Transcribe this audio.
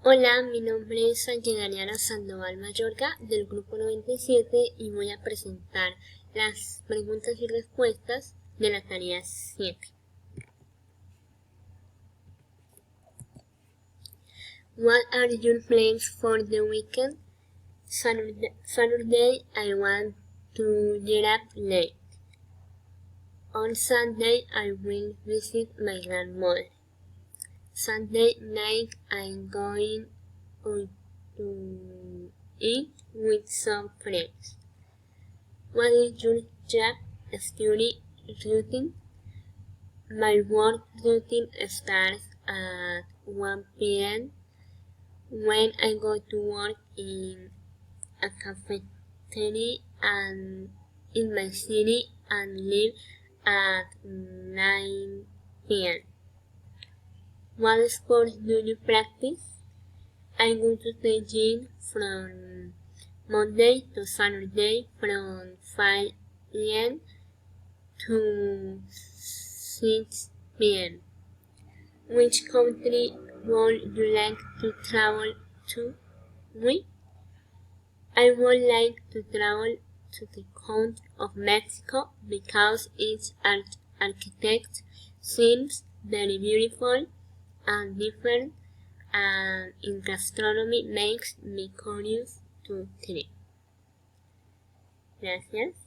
Hola, mi nombre es Daniela Sandoval Mayorga del grupo 97 y voy a presentar las preguntas y respuestas de la tarea 7. What are your plans for the weekend? Saturday I want to get up late. On Sunday I will visit my grandmother. Sunday night I'm going out to eat with some friends. What is your job study routine? My work routine starts at 1 p.m. when I go to work in a cafeteria and in my city and leave at 9 p.m. What sports do you practice? I go to the gym from Monday to Saturday from 5 p.m. to 6 p.m. Which country would you like to travel to? I would like to travel to the country of Mexico because its architecture seems very beautiful and different, and in gastronomy makes me curious to try. Gracias.